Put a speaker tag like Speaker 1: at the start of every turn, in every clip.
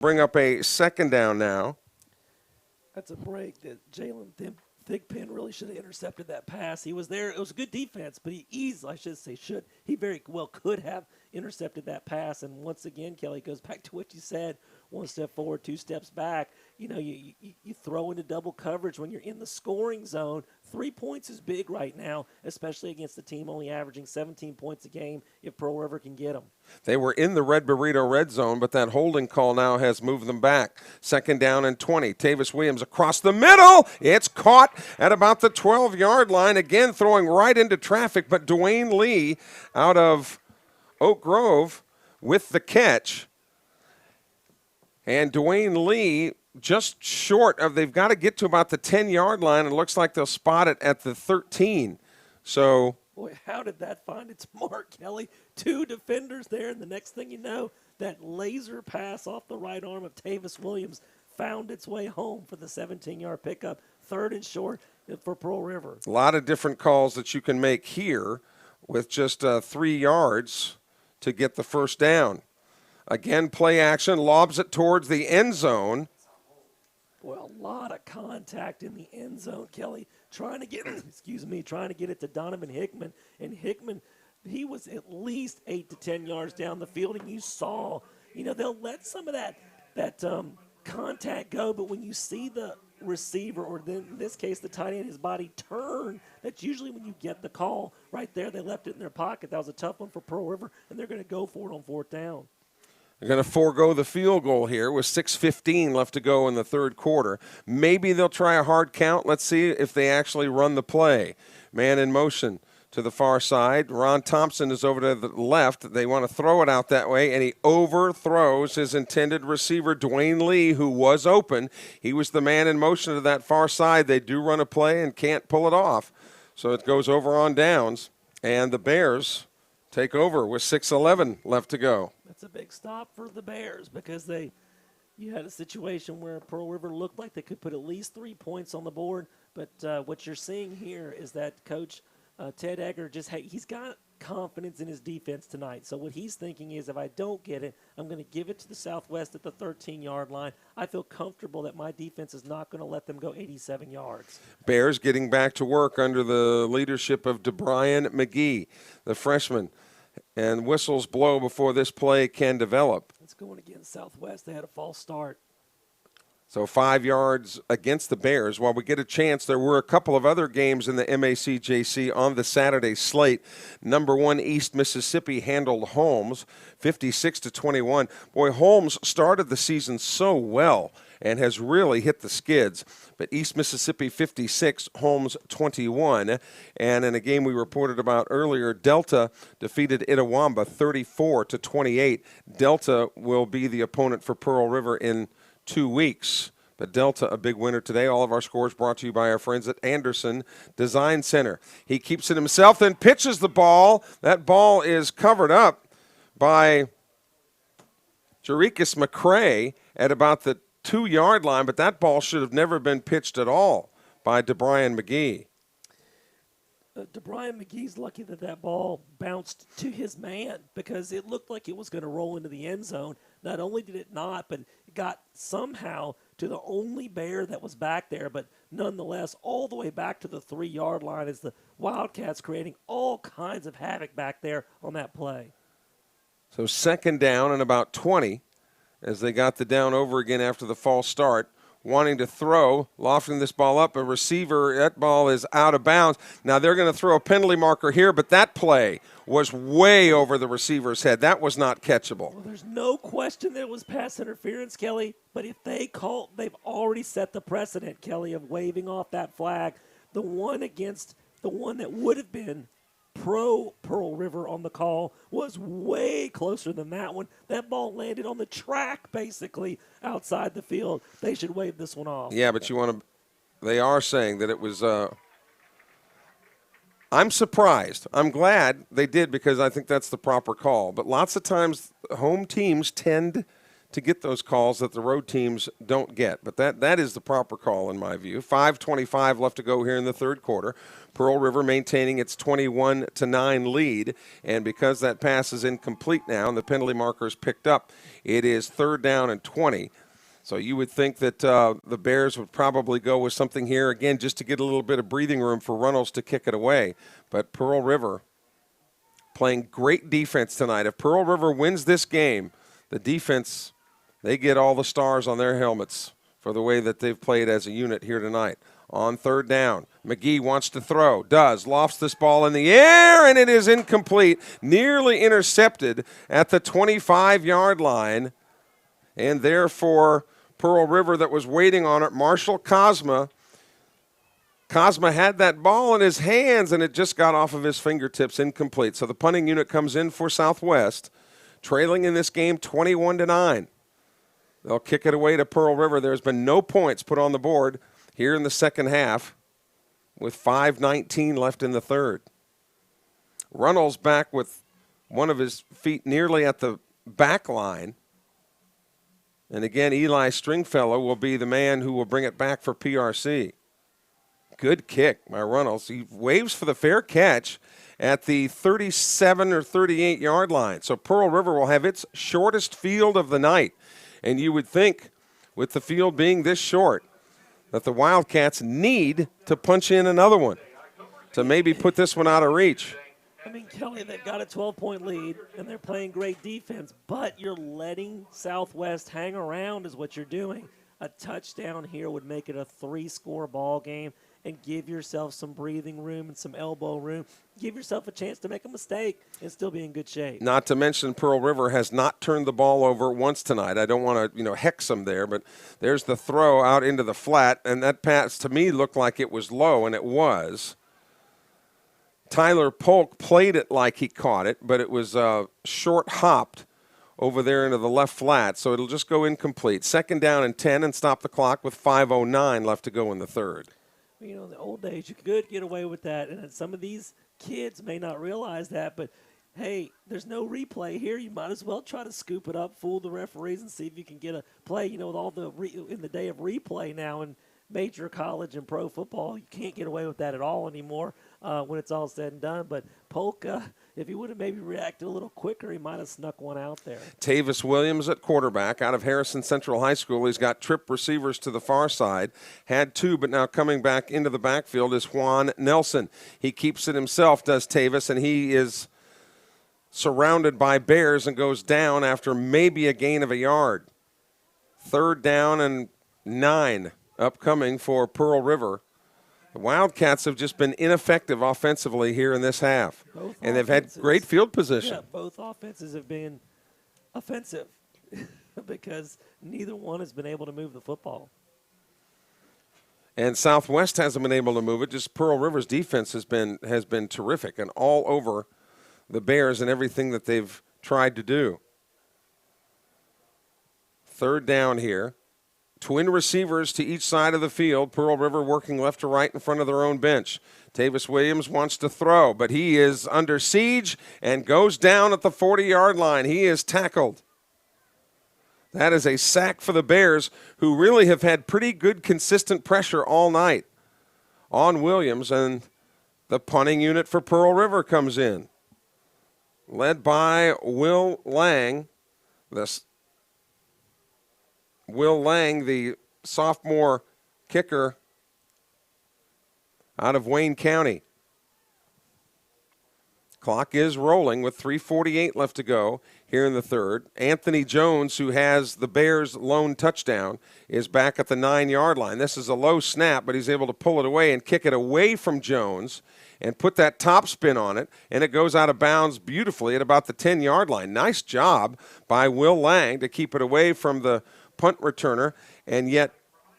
Speaker 1: Bring up a second down now.
Speaker 2: That's a break that Jalen Thigpen really should have intercepted that pass. He was there. It was a good defense, but he very well could have intercepted that pass. And once again, Kelly, goes back to what you said, one step forward, two steps back. You know, you throw into double coverage when you're in the scoring zone. 3 points is big right now, especially against a team only averaging 17 points a game if Pearl River can get them.
Speaker 1: They were in the Red Burrito red zone, but that holding call now has moved them back. Second down and 20. Tavis Williams across the middle. It's caught at about the 12-yard line. Again, throwing right into traffic, but Dwayne Lee out of Oak Grove with the catch. And Dwayne Lee just short of, they've got to get to about the 10-yard line. It looks like they'll spot it at the 13. So,
Speaker 2: boy, how did that find its mark, Kelly? Two defenders there, and the next thing you know, that laser pass off the right arm of Tavis Williams found its way home for the 17-yard pickup. Third and short for Pearl River.
Speaker 1: A lot of different calls that you can make here with just 3 yards to get the first down. Again, play action, lobs it towards the end zone.
Speaker 2: Well, a lot of contact in the end zone, Kelly, trying to get it to Donovan Hickman. And Hickman, he was at least 8 to 10 yards down the field, and you saw, they'll let some of that contact go, but when you see the receiver, or then in this case the tight end, his body turn, that's usually when you get the call. Right there, they left it in their pocket. That was a tough one for Pearl River, and they're going to go for it on fourth down.
Speaker 1: They're going to forego the field goal here with 6:15 left to go in the third quarter. Maybe they'll try a hard count. Let's see if they actually run the play. Man in motion to the far side. Ron Thompson is over to the left. They want to throw it out that way, and he overthrows his intended receiver, Dwayne Lee, who was open. He was the man in motion to that far side. They do run a play and can't pull it off. So it goes over on downs, and the Bears take over with 6:11 left to go.
Speaker 2: That's a big stop for the Bears because you had a situation where Pearl River looked like they could put at least 3 points on the board. But what you're seeing here is that Coach Ted Egger he's got confidence in his defense tonight. So what he's thinking is, if I don't get it, I'm going to give it to the Southwest at the 13-yard line. I feel comfortable that my defense is not going to let them go 87 yards.
Speaker 1: Bears getting back to work under the leadership of DeBrian McGee, the freshman. And whistles blow before this play can develop.
Speaker 2: It's going against Southwest. They had a false start.
Speaker 1: So 5 yards against the Bears. While we get a chance, there were a couple of other games in the MACJC on the Saturday slate. Number 1, East Mississippi handled Holmes, 56-21. Boy, Holmes started the season so well and has really hit the skids. But East Mississippi 56, Holmes 21. And in a game we reported about earlier, Delta defeated Itawamba 34-28. Delta will be the opponent for Pearl River in 2 weeks. But Delta, a big winner today. All of our scores brought to you by our friends at Anderson Design Center. He keeps it himself, then pitches the ball. That ball is covered up by Jerikas McCray at about the 2-yard line, but that ball should have never been pitched at all by DeBrian McGee.
Speaker 2: DeBrian McGee's lucky that ball bounced to his man because it looked like it was going to roll into the end zone. Not only did it not, but it got somehow to the only Bear that was back there, but nonetheless all the way back to the 3-yard line as the Wildcats creating all kinds of havoc back there on that play.
Speaker 1: So second down and about 20 as they got the down over again after the false start. Wanting to throw, lofting this ball up, a receiver, that ball is out of bounds. Now they're going to throw a penalty marker here, but that play was way over the receiver's head. That was not catchable.
Speaker 2: Well, there's no question that it was pass interference, Kelly, but if they've already set the precedent, Kelly, of waving off that flag. The one that would have been pro Pearl River on the call was way closer than that one. That ball landed on the track, basically, outside the field. They should wave this one off.
Speaker 1: Yeah, but they are saying that it was, I'm surprised. I'm glad they did because I think that's the proper call. But lots of times home teams tend to get those calls that the road teams don't get. But that is the proper call in my view. 5:25 left to go here in the third quarter. Pearl River maintaining its 21-9 lead, and because that pass is incomplete now and the penalty marker is picked up, it is 3rd down and 20. So you would think that the Bears would probably go with something here, again, just to get a little bit of breathing room for Runnels to kick it away. But Pearl River playing great defense tonight. If Pearl River wins this game, the defense, they get all the stars on their helmets for the way that they've played as a unit here tonight. On 3rd down, McGee wants to throw, lofts this ball in the air, and it is incomplete, nearly intercepted at the 25-yard line. And therefore, Pearl River that was waiting on it, Marshall Cosma had that ball in his hands, and it just got off of his fingertips, incomplete. So the punting unit comes in for Southwest, trailing in this game 21-9. They'll kick it away to Pearl River. There's been no points put on the board here in the second half with 5:19 left in the third. Runnels back with one of his feet nearly at the back line. And again, Eli Stringfellow will be the man who will bring it back for PRC. Good kick by Runnels. He waves for the fair catch at the 37 or 38-yard line. So Pearl River will have its shortest field of the night. And you would think, with the field being this short, that the Wildcats need to punch in another one to maybe put this one out of reach.
Speaker 2: I mean, Kelly, they've got a 12-point lead, and they're playing great defense, but you're letting Southwest hang around is what you're doing. A touchdown here would make it a 3-score ball game and give yourself some breathing room and some elbow room. Give yourself a chance to make a mistake and still be in good shape.
Speaker 1: Not to mention Pearl River has not turned the ball over once tonight. I don't want to, hex them there, but there's the throw out into the flat, and that pass to me looked like it was low, and it was. Tyler Polk played it like he caught it, but it was short-hopped over there into the left flat, so it'll just go incomplete. 2nd down and 10 and stop the clock with 5:09 left to go in the third.
Speaker 2: In the old days, you could get away with that, and some of these kids may not realize that, but, hey, there's no replay here. You might as well try to scoop it up, fool the referees, and see if you can get a play. With all in the day of replay now in major college and pro football, you can't get away with that at all anymore when it's all said and done. But Polk, if he would have maybe reacted a little quicker, he might have snuck one out there.
Speaker 1: Tavis Williams at quarterback out of Harrison Central High School. He's got trip receivers to the far side. Had 2, but now coming back into the backfield is Juan Nelson. He keeps it himself, does Tavis, and he is surrounded by Bears and goes down after maybe a gain of a yard. 3rd down and 9 upcoming for Pearl River. The Wildcats have just been ineffective offensively here in this half. And they've had great field position.
Speaker 2: Yeah, both offenses have been offensive because neither one has been able to move the football.
Speaker 1: And Southwest hasn't been able to move it. Just Pearl River's defense has been terrific and all over the Bears and everything that they've tried to do. 3rd down here. Twin receivers to each side of the field. Pearl River working left to right in front of their own bench. Tavis Williams wants to throw, but he is under siege and goes down at the 40-yard line. He is tackled. That is a sack for the Bears, who really have had pretty good consistent pressure all night on Williams, and the punting unit for Pearl River comes in, led by Will Lang. Will Lang, the sophomore kicker out of Wayne County. Clock is rolling with 3:48 left to go here in the third. Anthony Jones, who has the Bears' lone touchdown, is back at the 9-yard line. This is a low snap, but he's able to pull it away and kick it away from Jones and put that top spin on it, and it goes out of bounds beautifully at about the 10-yard line. Nice job by Will Lang to keep it away from the punt returner and yet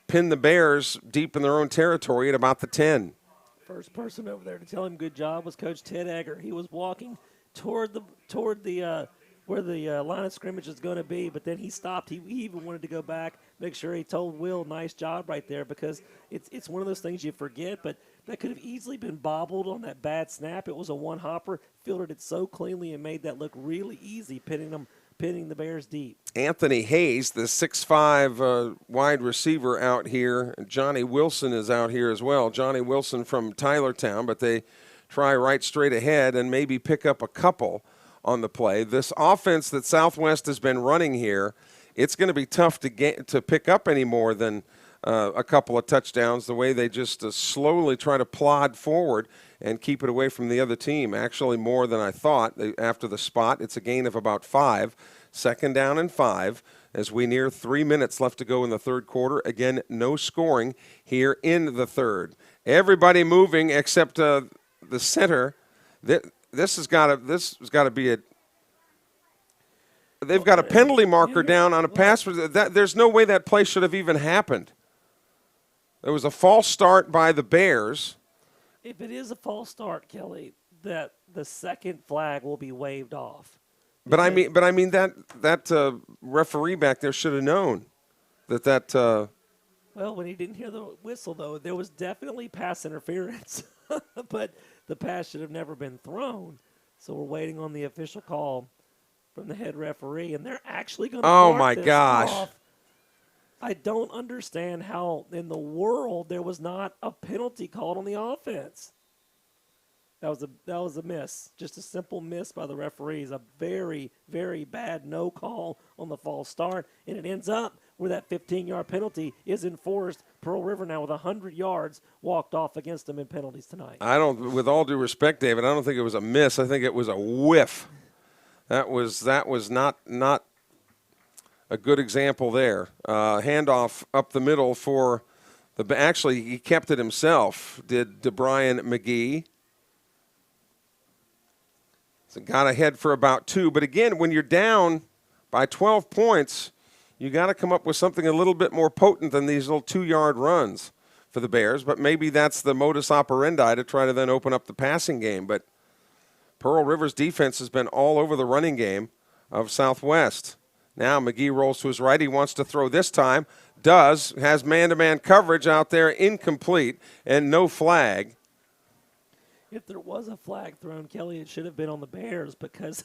Speaker 1: pin the Bears deep in their own territory at about the 10.
Speaker 2: First person over there to tell him good job was Coach Ted Egger. He was walking toward the where the line of scrimmage is going to be, but then he stopped. He even wanted to go back, make sure he told Will, nice job right there, because it's one of those things you forget, but that could have easily been bobbled on that bad snap. It was a one-hopper, fielded it so cleanly and made that look really easy, pinning them pinning the Bears deep.
Speaker 1: Anthony Hayes, the 6'5" wide receiver out here. Johnny Wilson is out here as well. Johnny Wilson from Tylertown, but they try right straight ahead and maybe pick up a couple on the play. This offense that Southwest has been running here, it's going to be tough to pick up any more than a couple of touchdowns, the way they just slowly try to plod forward and keep it away from the other team. Actually, more than I thought after the spot. It's a gain of about 5. 2nd down and 5 as we near 3 minutes left to go in the third quarter. Again, no scoring here in the third. Everybody moving except the center. This has got to be a. They've got a penalty marker down on a pass. There's no way that play should have even happened. There was a false start by the Bears.
Speaker 2: If it is a false start, Kelly, that the second flag will be waved off.
Speaker 1: But I mean that referee back there should have known that.
Speaker 2: Well, when he didn't hear the whistle, though, there was definitely pass interference, but the pass should have never been thrown. So we're waiting on the official call from the head referee, and they're actually going to.
Speaker 1: Oh my gosh!
Speaker 2: Off. I don't understand how in the world there was not a penalty called on the offense. That was a miss, just a simple miss by the referees. A very, very bad no call on the false start, and it ends up where that 15-yard penalty is enforced. Pearl River now with 100 yards walked off against them in penalties tonight.
Speaker 1: With all due respect, David, I don't think it was a miss. I think it was a whiff. That was not a good example there. Handoff up the middle for actually he kept it himself. Did DeBrian McGee. So got ahead for about 2. But again, when you're down by 12 points, you got to come up with something a little bit more potent than these little 2-yard runs for the Bears. But maybe that's the modus operandi to try to then open up the passing game. But Pearl River's defense has been all over the running game of Southwest. Now McGee rolls to his right. He wants to throw this time. Has man-to-man coverage out there, incomplete, and no flag.
Speaker 2: If there was a flag thrown, Kelly, it should have been on the Bears because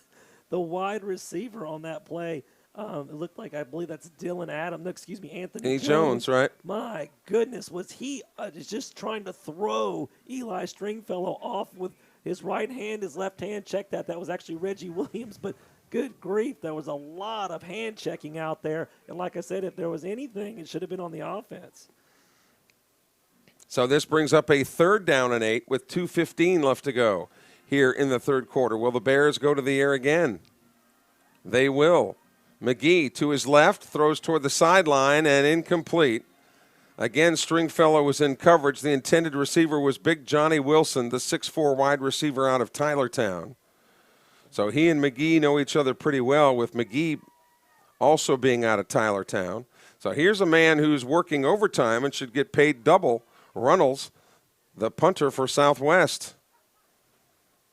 Speaker 2: the wide receiver on that play, it looked like, I believe that's Anthony
Speaker 1: Jones, right?
Speaker 2: My goodness, was he just trying to throw Eli Stringfellow off with his right hand, his left hand? Check that. That was actually Reggie Williams, but good grief, there was a lot of hand checking out there. And like I said, if there was anything, it should have been on the offense.
Speaker 1: So this brings up a 3rd down and 8 with 2:15 left to go here in the third quarter. Will the Bears go to the air again? They will. McGee to his left, throws toward the sideline and incomplete. Again, Stringfellow was in coverage. The intended receiver was Big Johnny Wilson, the 6'4" wide receiver out of Tylertown. So he and McGee know each other pretty well, with McGee also being out of Tylertown. So here's a man who's working overtime and should get paid double. Runnels, the punter for Southwest.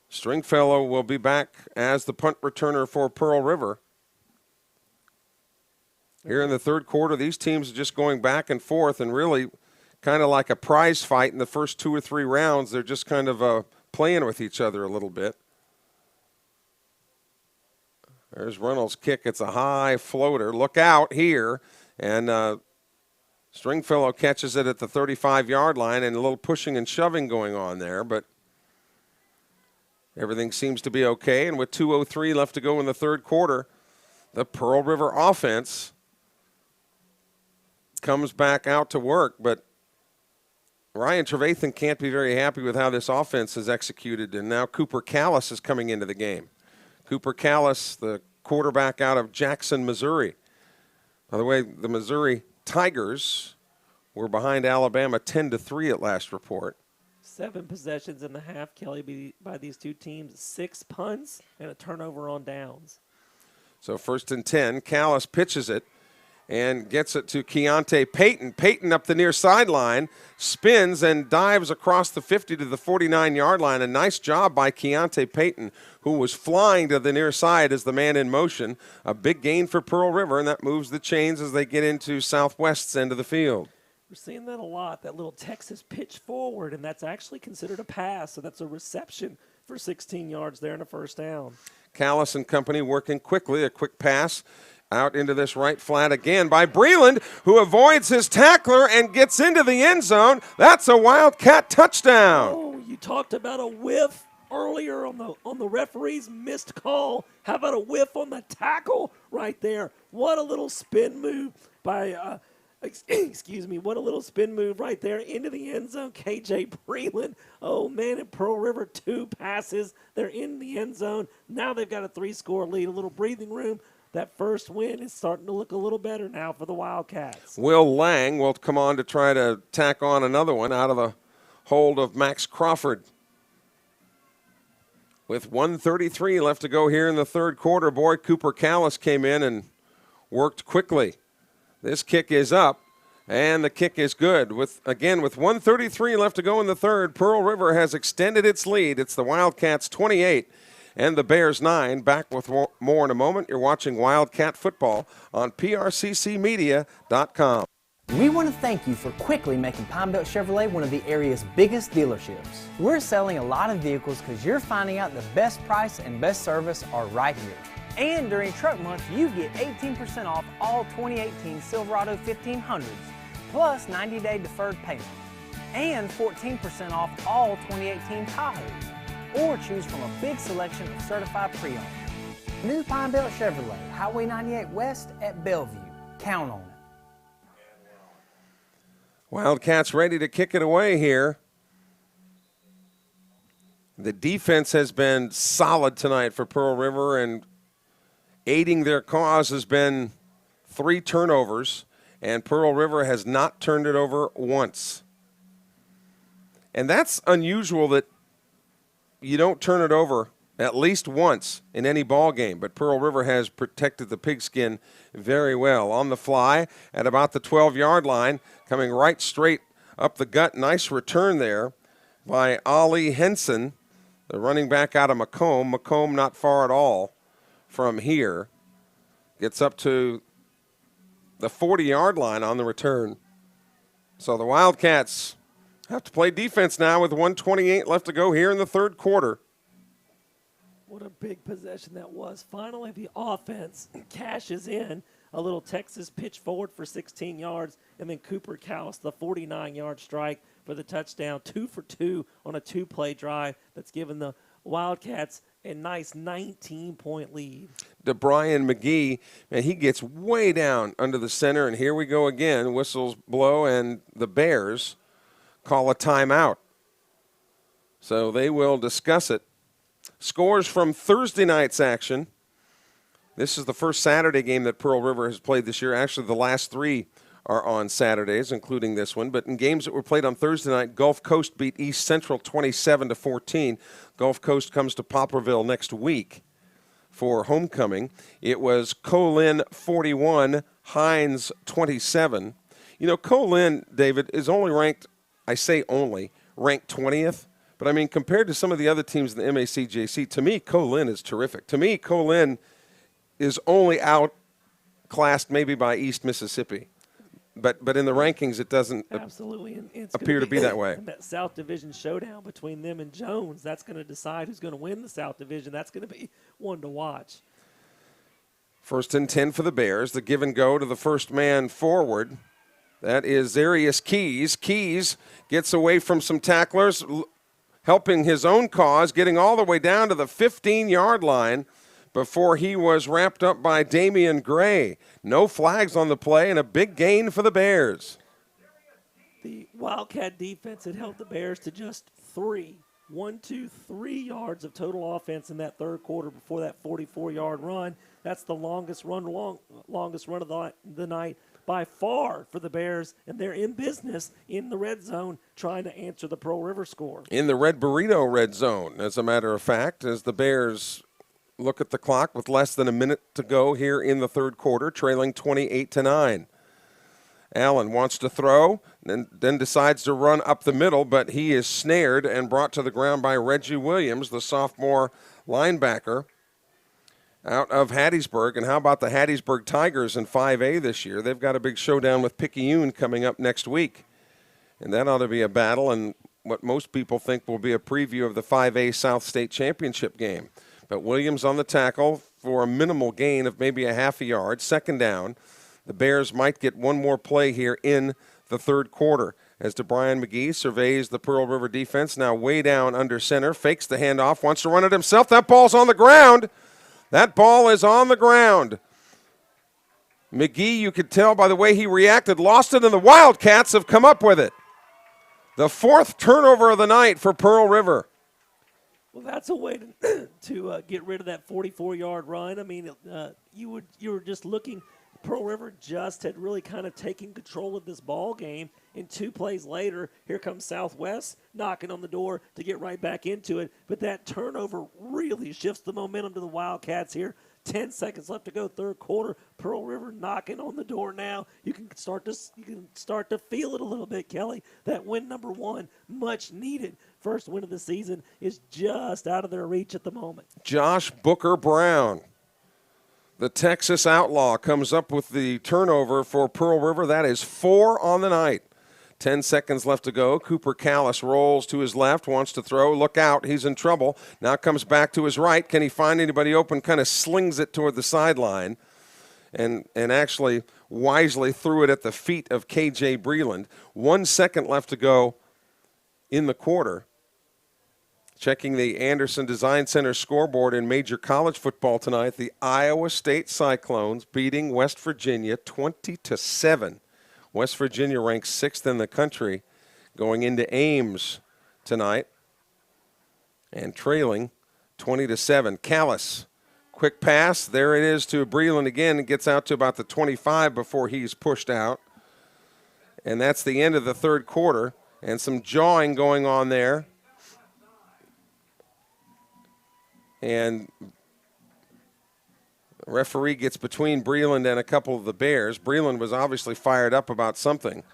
Speaker 1: Stringfellow will be back as the punt returner for Pearl River. Here in the third quarter, these teams are just going back and forth and really kind of like a prize fight in the first 2 or 3 rounds. They're just kind of playing with each other a little bit. There's Runnels' kick. It's a high floater. Look out here. And Stringfellow catches it at the 35-yard line, and a little pushing and shoving going on there. But everything seems to be okay. And with 2:03 left to go in the third quarter, the Pearl River offense comes back out to work. But Ryan Trevathan can't be very happy with how this offense is executed. And now Cooper Callis is coming into the game. Cooper Callis, the quarterback out of Jackson, Missouri. By the way, the Missouri Tigers were behind Alabama 10-3 at last report.
Speaker 2: 7 possessions in the half, Kelly, by these two teams. 6 punts and a turnover on downs.
Speaker 1: So 1st and 10. Callis pitches it and gets it to Keontae Payton. Payton up the near sideline, spins and dives across the 50 to the 49-yard line. A nice job by Keontae Payton, who was flying to the near side as the man in motion. A big gain for Pearl River, and that moves the chains as they get into Southwest's end of the field.
Speaker 2: We're seeing that a lot, that little Texas pitch forward, and that's actually considered a pass, so that's a reception for 16 yards there in a first down.
Speaker 1: Callis and company working quickly. A quick pass out into this right flat again by Breland, who avoids his tackler and gets into the end zone. That's a Wildcat touchdown.
Speaker 2: Oh, you talked about a whiff earlier on the referee's missed call. How about a whiff on the tackle right there? What a little spin move by excuse me, what a little spin move right there into the end zone. KJ Breland. Oh, man, in Pearl River, 2 passes. They're in the end zone. Now they've got a 3-score lead, a little breathing room. That first win is starting to look a little better now for the Wildcats.
Speaker 1: Will Lang will come on to try to tack on another one out of the hold of Max Crawford. With 1:33 left to go here in the third quarter, boy, Cooper Callis came in and worked quickly. This kick is up, and the kick is good. With 1:33 left to go in the third, Pearl River has extended its lead. It's the Wildcats 28 and the Bears 9. Back with more in a moment. You're watching Wildcat football on PRCCmedia.com.
Speaker 3: We want to thank you for quickly making Pine Belt Chevrolet one of the area's biggest dealerships. We're selling a lot of vehicles because you're finding out the best price and best service are right here. And during Truck Month, you get 18% off all 2018 Silverado 1500s, plus 90-day deferred payment, and 14% off all 2018 Tahoes, or choose from a big selection of certified pre-owned. New Pine Belt Chevrolet, Highway 98 West at Bellevue. Count on it.
Speaker 1: Wildcats ready to kick it away here. The defense has been solid tonight for Pearl River, and aiding their cause has been 3 turnovers, and Pearl River has not turned it over once. And that's unusual that you don't turn it over at least once in any ball game, but Pearl River has protected the pigskin very well. On the fly at about the 12-yard line, coming right straight up the gut. Nice return there by Ollie Henson, the running back out of Macomb. Macomb not far at all from here. Gets up to the 40-yard line on the return. So the Wildcats have to play defense now with 1:28 left to go here in the third quarter.
Speaker 2: What a big possession that was. Finally, the offense cashes in. A little Texas pitch forward for 16 yards, and then Cooper Callis, the 49-yard strike for the touchdown. 2 for 2 on a 2-play drive that's given the Wildcats a nice 19-point lead.
Speaker 1: DeBrian McGee, man, he gets way down under the center, and here we go again. Whistles blow, and the Bears call a timeout. So they will discuss it. Scores from Thursday night's action. This is the first Saturday game that Pearl River has played this year. Actually, the last 3 are on Saturdays, including this one. But in games that were played on Thursday night, Gulf Coast beat East Central 27-14. Gulf Coast comes to Poplarville next week for homecoming. It was Colin 41, Hines 27. You know, Colin, David, is only ranked, I say only, ranked 20th. But, I mean, compared to some of the other teams in the MACJC, to me, Colin is terrific. To me, Colin is only outclassed maybe by East Mississippi. But in the rankings, it doesn't
Speaker 2: absolutely
Speaker 1: appear to be that way.
Speaker 2: And that South Division showdown between them and Jones, that's going to decide who's going to win the South Division. That's going to be one to watch.
Speaker 1: 1st and 10 for the Bears. The give and go to the first man forward. That is Zarius Keys. Keys gets away from some tacklers, helping his own cause, getting all the way down to the 15-yard line before he was wrapped up by Damian Gray. No flags on the play, and a big gain for the Bears.
Speaker 2: The Wildcat defense had held the Bears to just 3 yards of total offense in that third quarter before that 44-yard run. That's the longest run of the night by far for the Bears, and they're in business in the red zone trying to answer the Pearl River score.
Speaker 1: In the Red Burrito red zone, as a matter of fact, as the Bears look at the clock with less than a minute to go here in the third quarter, trailing 28-9. Allen wants to throw, then decides to run up the middle, but he is snared and brought to the ground by Reggie Williams, the sophomore linebacker out of Hattiesburg. And how about the Hattiesburg Tigers in 5A this year? They've got a big showdown with Picayune coming up next week. And that ought to be a battle and what most people think will be a preview of the 5A South State Championship game. But Williams on the tackle for a minimal gain of maybe a half a yard. Second down. The Bears might get one more play here in the third quarter as DeBrian McGee surveys the Pearl River defense, now way down under center, fakes the handoff, wants to run it himself. That ball's on the ground. That ball is on the ground. McGee, you could tell by the way he reacted, lost it, and the Wildcats have come up with it. The fourth turnover of the night for Pearl River.
Speaker 2: Well, that's a way to get rid of that 44-yard run. I mean, you were just looking. Pearl River just had really kind of taken control of this ball game. And 2 plays later, here comes Southwest knocking on the door to get right back into it. But that turnover really shifts the momentum to the Wildcats here. 10 seconds left to go, third quarter. Pearl River knocking on the door now. You can start to feel it a little bit, Kelly. That win number 1, much needed first win of the season, is just out of their reach at the moment.
Speaker 1: Josh Booker Brown, the Texas Outlaw, comes up with the turnover for Pearl River. That is 4 on the night. 10 seconds left to go. Cooper Callis rolls to his left, wants to throw. Look out, he's in trouble. Now comes back to his right. Can he find anybody open? Kind of slings it toward the sideline and actually wisely threw it at the feet of K.J. Breland. 1 second left to go in the quarter. Checking the Anderson Design Center scoreboard in major college football tonight, the Iowa State Cyclones beating West Virginia 20-7. West Virginia ranks 6th in the country going into Ames tonight and trailing 20-7. Callis, quick pass. There it is to Breland again. It gets out to about the 25 before he's pushed out. And that's the end of the third quarter. And some jawing going on there. And the referee gets between Breland and a couple of the Bears. Breland was obviously fired up about something.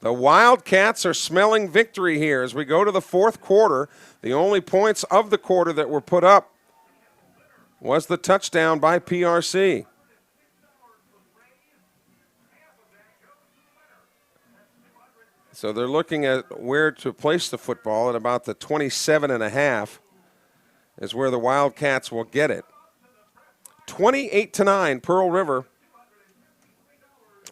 Speaker 1: The Wildcats are smelling victory here as we go to the fourth quarter. The only points of the quarter that were put up was the touchdown by PRC. So they're looking at where to place the football at about the 27.5 is where the Wildcats will get it. 28-9, Pearl River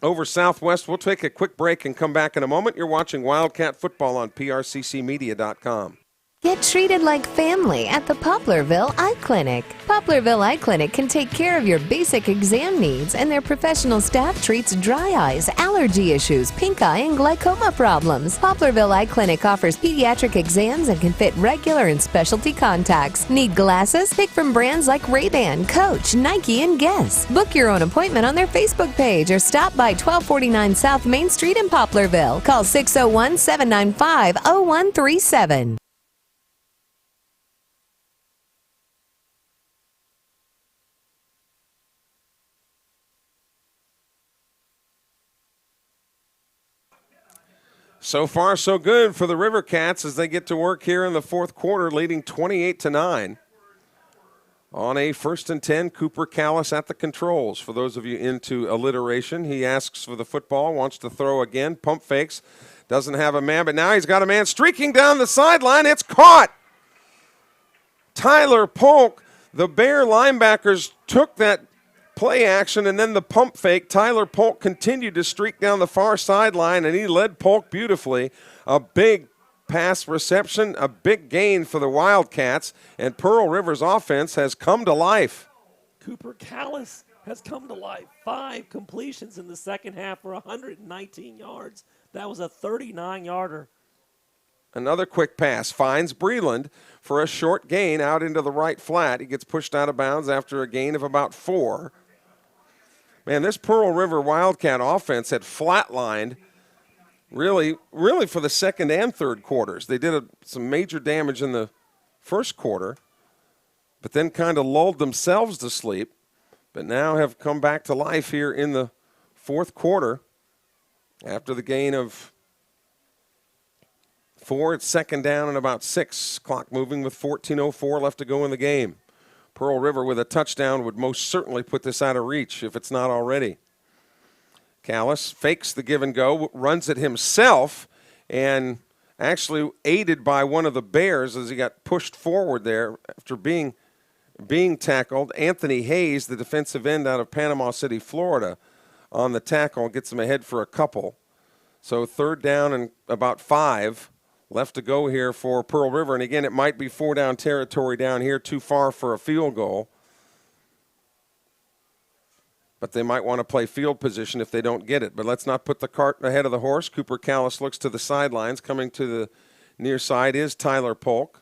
Speaker 1: over Southwest. We'll take a quick break and come back in a moment. You're watching Wildcat Football on PRCCmedia.com.
Speaker 4: Get treated like family at the Poplarville Eye Clinic. Poplarville Eye Clinic can take care of your basic exam needs, and their professional staff treats dry eyes, allergy issues, pink eye, and glaucoma problems. Poplarville Eye Clinic offers pediatric exams and can fit regular and specialty contacts. Need glasses? Pick from brands like Ray-Ban, Coach, Nike, and Guess. Book your own appointment on their Facebook page or stop by 1249 South Main Street in Poplarville. Call 601-795-0137.
Speaker 1: So far, so good for the River Cats as they get to work here in the fourth quarter, leading 28-9. On a 1st and 10, Cooper Callis at the controls. For those of you into alliteration, he asks for the football, wants to throw again, pump fakes, doesn't have a man, but now he's got a man streaking down the sideline. It's caught. Tyler Polk, the Bear linebackers took that play action and then the pump fake. Tyler Polk continued to streak down the far sideline, and he led Polk beautifully. A big pass reception, a big gain for the Wildcats, and Pearl River's offense has come to life.
Speaker 2: Cooper Callis has come to life. 5 completions in the second half for 119 yards. That was a 39-yarder.
Speaker 1: Another quick pass finds Breland for a short gain out into the right flat. He gets pushed out of bounds after a gain of about 4. Man, this Pearl River Wildcat offense had flatlined really for the second and third quarters. They did some major damage in the first quarter, but then kind of lulled themselves to sleep, but now have come back to life here in the fourth quarter after the gain of 4. It's second down and about 6. Clock moving with 14:04 left to go in the game. Pearl River with a touchdown would most certainly put this out of reach if it's not already. Callis fakes the give and go, runs it himself, and actually aided by one of the Bears as he got pushed forward there after being being tackled. Anthony Hayes, the defensive end out of Panama City, Florida, on the tackle, gets him ahead for a couple. So 3rd down and about 5 left to go here for Pearl River. And again, it might be 4-down territory down here, too far for a field goal. But they might want to play field position if they don't get it. But let's not put the cart ahead of the horse. Cooper Callis looks to the sidelines. Coming to the near side is Tyler Polk.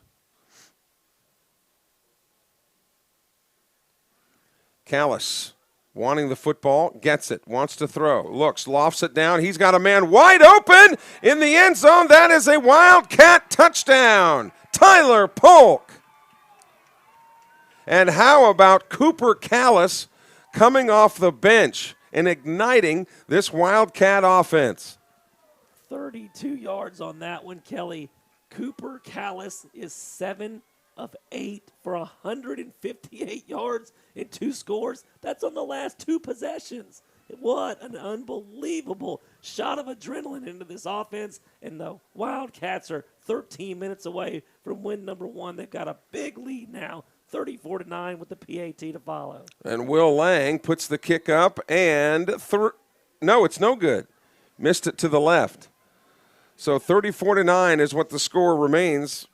Speaker 1: Callis wanting the football, gets it, wants to throw, looks, lofts it down. He's got a man wide open in the end zone. That is a Wildcat touchdown. Tyler Polk. And how about Cooper Callis coming off the bench and igniting this Wildcat offense?
Speaker 2: 32 yards on that one, Kelly. Cooper Callis is 7 of 8 for 158 yards and 2 scores. That's on the last 2 possessions. What an unbelievable shot of adrenaline into this offense. And the Wildcats are 13 minutes away from win number 1. They've got a big lead now, 34-9 with the PAT to follow.
Speaker 1: And Will Lang puts the kick up and no, it's no good. Missed it to the left. So 34-9 is what the score remains.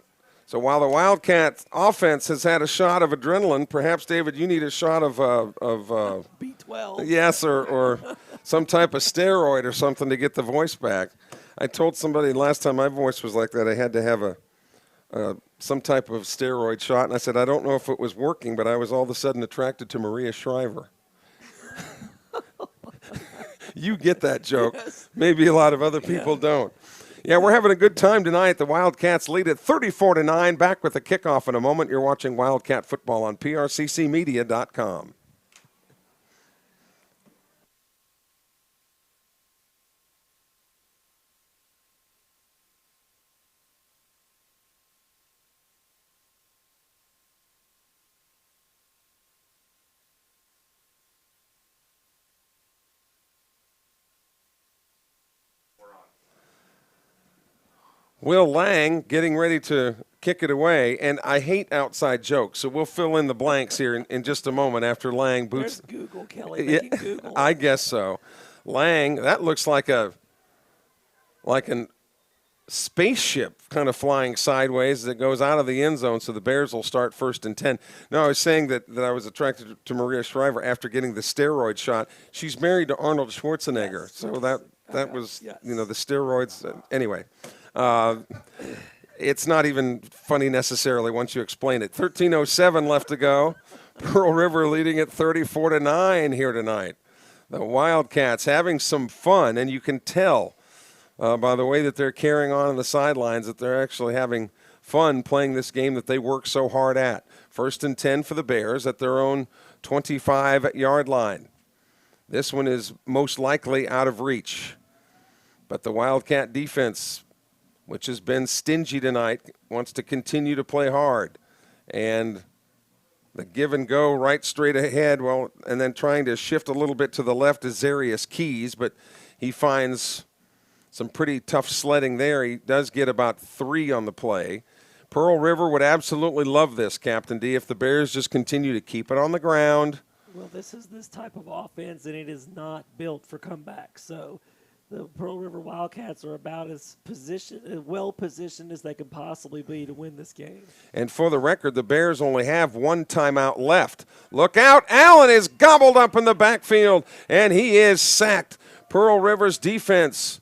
Speaker 1: So while the Wildcat offense has had a shot of adrenaline, perhaps, David, you need a shot of
Speaker 2: B12.
Speaker 1: Yes, or some type of steroid or something to get the voice back. I told somebody last time my voice was like that, I had to have some type of steroid shot, and I said I don't know if it was working, but I was all of a sudden attracted to Maria Shriver. You get that joke.
Speaker 2: Yes.
Speaker 1: Maybe a lot of other people don't. Yeah, we're having a good time tonight. The Wildcats lead at 34-9. Back with the kickoff in a moment. You're watching Wildcat football on prccmedia.com. Will Lang getting ready to kick it away, and I hate outside jokes, so we'll fill in the blanks here in just a moment after Lang boots.
Speaker 2: There's Google, Kelly. Yeah, Google.
Speaker 1: I guess so. Lang, that looks like an spaceship kind of flying sideways that goes out of the end zone, so the Bears will start 1st and 10. No, I was saying that I was attracted to Maria Shriver after getting the steroid shot. She's married to Arnold Schwarzenegger,
Speaker 2: Yes.
Speaker 1: so that was,
Speaker 2: Yes.
Speaker 1: the steroids. Anyway. It's not even funny necessarily once you explain it. 13:07 left to go. Pearl River leading at 34-9 here tonight. The Wildcats having some fun, and you can tell by the way that they're carrying on the sidelines that they're actually having fun playing this game that they work so hard at. 1st and 10 for the Bears at their own 25-yard line. This one is most likely out of reach. But the Wildcat defense, which has been stingy tonight, wants to continue to play hard. And the give and go right straight ahead, and then trying to shift a little bit to the left is Zarius Keys, but he finds some pretty tough sledding there. He does get about 3 on the play. Pearl River would absolutely love this, Captain D, if the Bears just continue to keep it on the ground.
Speaker 2: Well, this is this type of offense, and it is not built for comebacks. So the Pearl River Wildcats are about as well positioned as they can possibly be to win this game.
Speaker 1: And for the record, the Bears only have 1 timeout left. Look out. Allen is gobbled up in the backfield, and he is sacked. Pearl River's defense,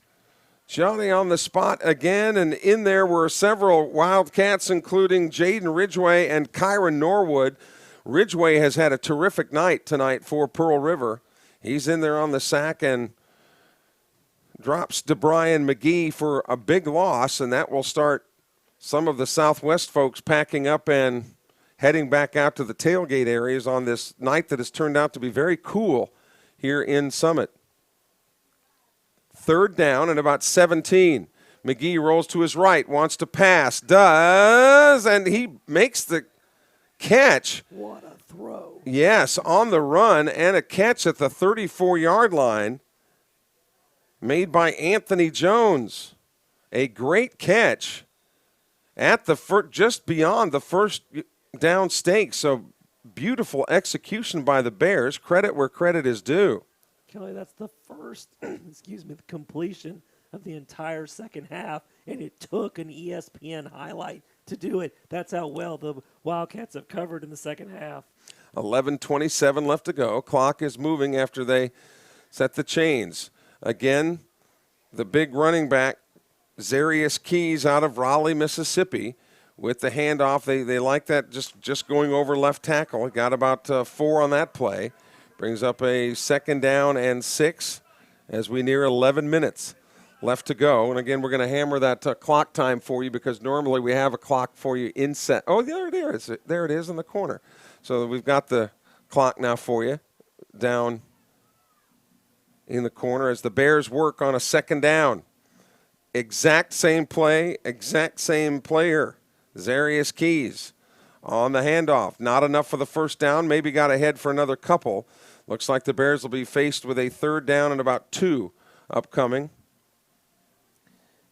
Speaker 1: Johnny on the spot again, and in there were several Wildcats, including Jaden Ridgway and Kyron Norwood. Ridgway has had a terrific night tonight for Pearl River. He's in there on the sack and drops DeBrian McGee for a big loss, and that will start some of the Southwest folks packing up and heading back out to the tailgate areas on this night that has turned out to be very cool here in Summit. 3rd down and about 17. McGee rolls to his right, wants to pass, does, and he makes the catch.
Speaker 2: What a throw.
Speaker 1: Yes, on the run, and a catch at the 34-yard line made by Anthony Jones. A great catch at the just beyond the 1st down stake. So beautiful execution by the Bears. Credit where credit is due.
Speaker 2: Kelly, that's the first, the completion of the entire second half, and it took an ESPN highlight to do it. That's how well the Wildcats have covered in the second half.
Speaker 1: 11:27 left to go. Clock is moving after they set the chains. Again, the big running back, Zarius Keys out of Raleigh, Mississippi, with the handoff. They like that just going over left tackle. Got about 4 on that play. Brings up a 2nd down and 6 as we near 11 minutes left to go. And again, we're going to hammer that clock time for you because normally we have a clock for you in set. Oh, there it is in the corner. So we've got the clock now for you down in the corner as the Bears work on a 2nd down. Exact same play, exact same player, Zarius Keys on the handoff. Not enough for the 1st down, maybe got ahead for another couple. Looks like the Bears will be faced with a 3rd down and about 2 upcoming.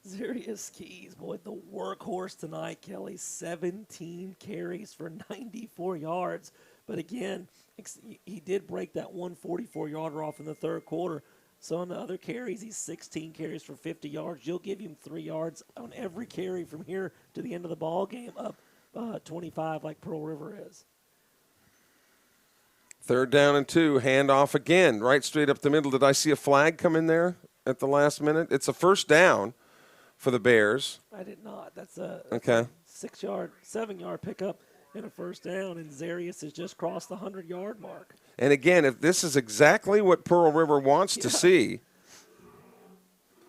Speaker 2: Zarius Keys, boy, the workhorse tonight, Kelly. 17 carries for 94 yards. But again, he did break that 144-yarder off in the 3rd quarter. So on the other carries, he's 16 carries for 50 yards. You'll give him 3 yards on every carry from here to the end of the ball game, up 25 like Pearl River is.
Speaker 1: 3rd down and 2, handoff again, right straight up the middle. Did I see a flag come in there at the last minute? It's a 1st down for the Bears.
Speaker 2: I did not. That's a
Speaker 1: okay
Speaker 2: 7-yard pickup and a 1st down, and Zarius has just crossed the 100-yard mark.
Speaker 1: And again, if this is exactly what Pearl River wants to see.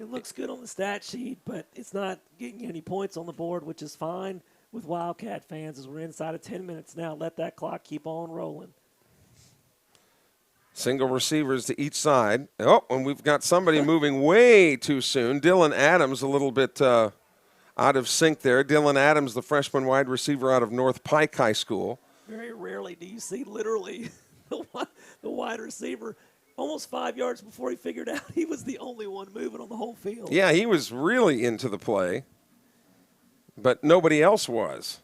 Speaker 2: It looks good on the stat sheet, but it's not getting you any points on the board, which is fine with Wildcat fans as we're inside of 10 minutes now. Let that clock keep on rolling.
Speaker 1: Single receivers to each side. Oh, and we've got somebody moving way too soon. Dylan Adams a little bit out of sync there. Dylan Adams, the freshman wide receiver out of North Pike High School.
Speaker 2: Very rarely do you see literally the wide receiver almost 5 yards before he figured out he was the only one moving on the whole field.
Speaker 1: Yeah, he was really into the play, but nobody else was.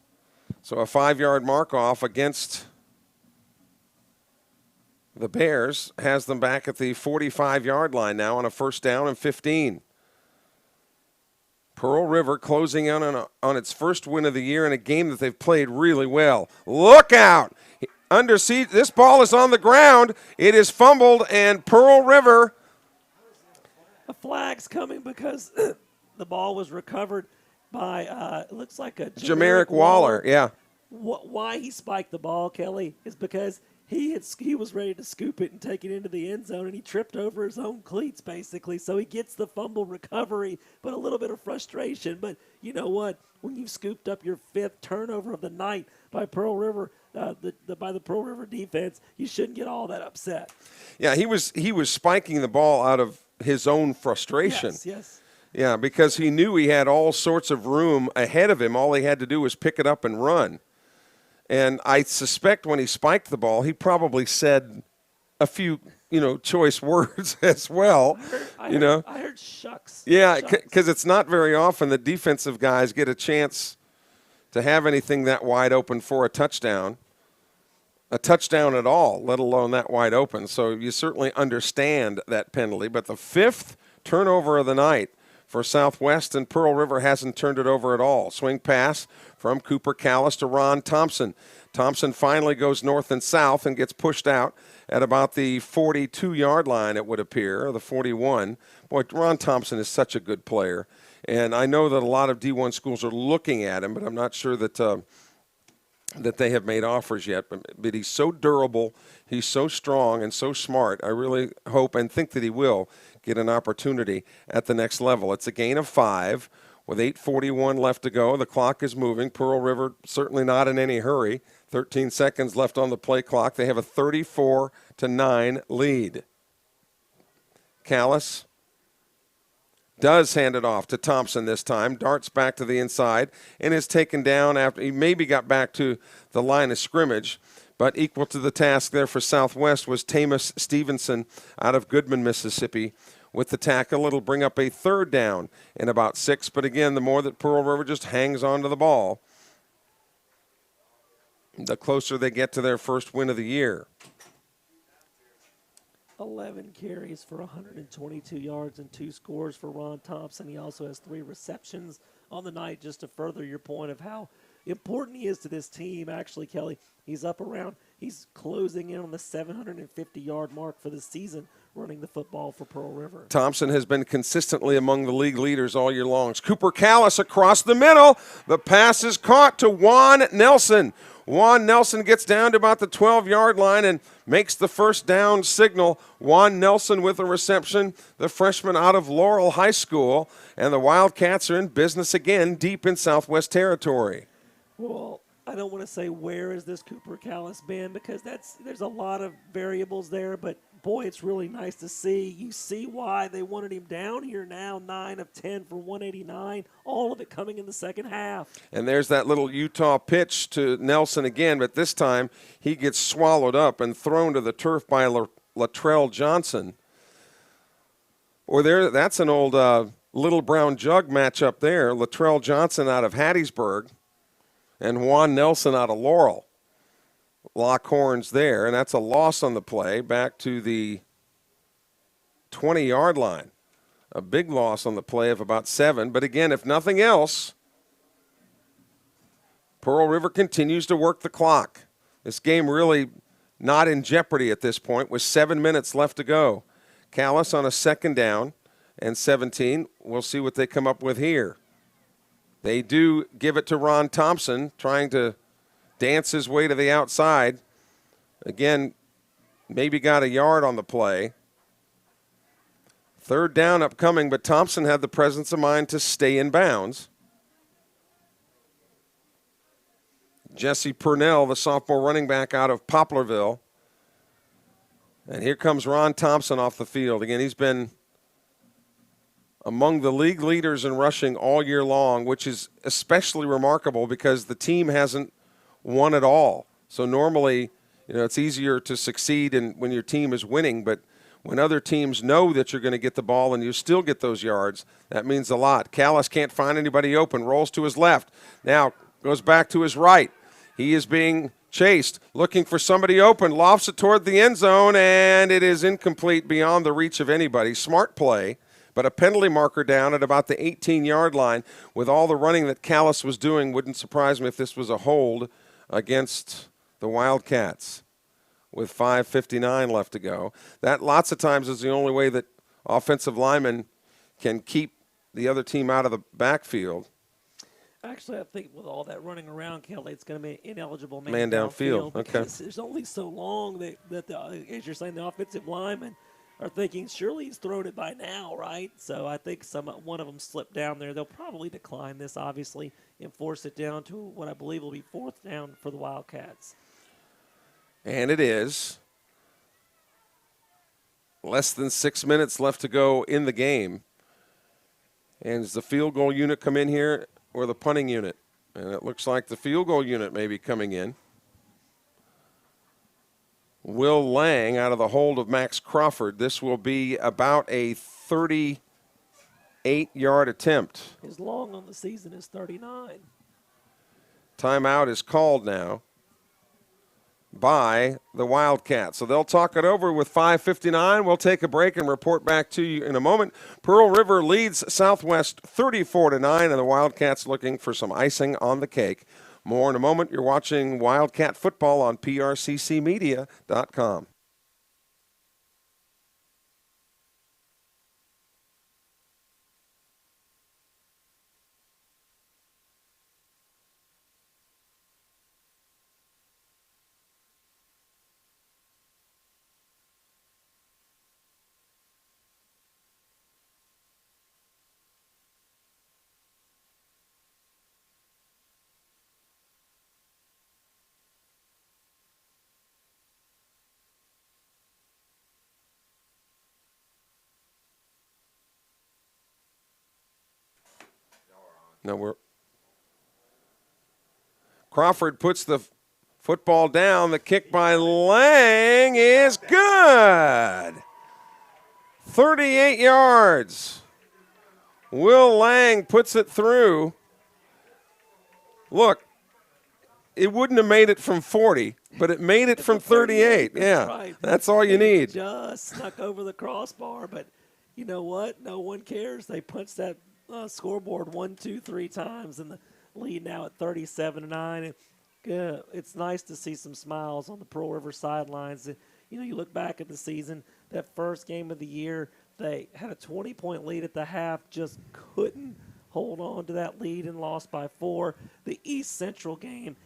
Speaker 1: So a 5-yard mark off against the Bears has them back at the 45-yard line now on a 1st down and 15. Pearl River closing in on its first win of the year in a game that they've played really well. Look out! Under siege. This ball is on the ground. It is fumbled, and Pearl River.
Speaker 2: A flag's coming because the ball was recovered by, it looks like a
Speaker 1: Jamerick Waller. Yeah.
Speaker 2: Why he spiked the ball, Kelly, is because he was ready to scoop it and take it into the end zone, and he tripped over his own cleats, basically. So he gets the fumble recovery, but a little bit of frustration. But you know what? When you've scooped up your 5th turnover of the night by Pearl River, by the Pearl River defense, you shouldn't get all that upset.
Speaker 1: Yeah, he was spiking the ball out of his own frustration.
Speaker 2: Yes.
Speaker 1: Yeah, because he knew he had all sorts of room ahead of him. All he had to do was pick it up and run. And I suspect when he spiked the ball, he probably said a few, choice words as well.
Speaker 2: I heard shucks.
Speaker 1: Yeah, because it's not very often that defensive guys get a chance to have anything that wide open for a touchdown at all, let alone that wide open. So you certainly understand that penalty. But the 5th turnover of the night for Southwest, and Pearl River hasn't turned it over at all. Swing pass from Cooper Callis to Ron Thompson. Thompson finally goes north and south and gets pushed out at about the 42-yard line, it would appear, or the 41. Boy, Ron Thompson is such a good player. And I know that a lot of D1 schools are looking at him, but I'm not sure that that they have made offers yet. But he's so durable, he's so strong and so smart. I really hope and think that he will get an opportunity at the next level. It's a gain of 5 with 8:41 left to go. The clock is moving. Pearl River certainly not in any hurry. 13 seconds left on the play clock. They have a 34-9 lead. Callis does hand it off to Thompson this time. Darts back to the inside and is taken down after he maybe got back to the line of scrimmage. But equal to the task there for Southwest was Tamus Stevenson out of Goodman, Mississippi, with the tackle. It'll bring up a 3rd down in about 6. But again, the more that Pearl River just hangs on to the ball, the closer they get to their first win of the year.
Speaker 2: 11 carries for 122 yards and 2 scores for Ron Thompson. He also has 3 receptions on the night, just to further your point of how important he is to this team. Actually, Kelly, he's closing in on the 750-yard mark for the season running the football for Pearl River.
Speaker 1: Thompson has been consistently among the league leaders all year long. Cooper Callis across the middle. The pass is caught to Juan Nelson. Juan Nelson gets down to about the 12-yard line and makes the first down signal. Juan Nelson with a reception, the freshman out of Laurel High School. And the Wildcats are in business again deep in Southwest Territory.
Speaker 2: Well, I don't want to say where is this Cooper Callis been, because there's a lot of variables there, but boy, it's really nice to see. You see why they wanted him down here now, 9 of 10 for 189, all of it coming in the second half.
Speaker 1: And there's that little Utah pitch to Nelson again, but this time he gets swallowed up and thrown to the turf by Latrell Johnson. Or that's an old Little Brown Jug matchup there. Latrell Johnson out of Hattiesburg and Juan Nelson out of Laurel. Lock horns there, and that's a loss on the play back to the 20-yard line. A big loss on the play of about 7. But again, if nothing else, Pearl River continues to work the clock. This game really not in jeopardy at this point with 7 minutes left to go. Callis on a 2nd down and 17. We'll see what they come up with here. They do give it to Ron Thompson, trying to dance his way to the outside. Again, maybe got a yard on the play. 3rd down upcoming, but Thompson had the presence of mind to stay in bounds. Jesse Purnell, the sophomore running back out of Poplarville. And here comes Ron Thompson off the field. Again, he's been among the league leaders in rushing all year long, which is especially remarkable because the team hasn't won at all. So normally, it's easier to succeed when your team is winning, but when other teams know that you're going to get the ball and you still get those yards, that means a lot. Callis can't find anybody open, rolls to his left. Now goes back to his right. He is being chased, looking for somebody open, lofts it toward the end zone, and it is incomplete, beyond the reach of anybody. Smart play, but a penalty marker down at about the 18-yard line. With all the running that Callis was doing, wouldn't surprise me if this was a hold against the Wildcats with 5:59 left to go. That lots of times is the only way that offensive linemen can keep the other team out of the backfield.
Speaker 2: Actually, I think with all that running around, Kelly, it's going to be an ineligible
Speaker 1: man downfield. Okay.
Speaker 2: There's only so long that as you're saying, the offensive linemen are thinking, surely he's thrown it by now, right? So I think one of them slipped down there. They'll probably decline this, obviously, and force it down to what I believe will be 4th down for the Wildcats.
Speaker 1: And it is. Less than 6 minutes left to go in the game. And does the field goal unit come in here or the punting unit? And it looks like the field goal unit may be coming in. Will Lang out of the hold of Max Crawford. This will be about a 38-yard attempt.
Speaker 2: His long on the season is 39.
Speaker 1: Timeout is called now by the Wildcats. So they'll talk it over with 5:59. We'll take a break and report back to you in a moment. Pearl River leads Southwest 34-9, and the Wildcats looking for some icing on the cake. More in a moment. You're watching Wildcat football on prccmedia.com. No, Crawford puts the football down. The kick by Lang is good. 38 yards. Will Lang puts it through. Look, it wouldn't have made it from 40, but it made it from 38. Yeah,
Speaker 2: right.
Speaker 1: That's all you need.
Speaker 2: Just snuck over the crossbar, but you know what? No one cares. They punched that scoreboard 1, 2, 3 times, and the lead now at 37-9. And it's nice to see some smiles on the Pearl River sidelines. You know, you look back at the season, that first game of the year, they had a 20-point lead at the half, just couldn't hold on to that lead and lost by 4. The East Central game,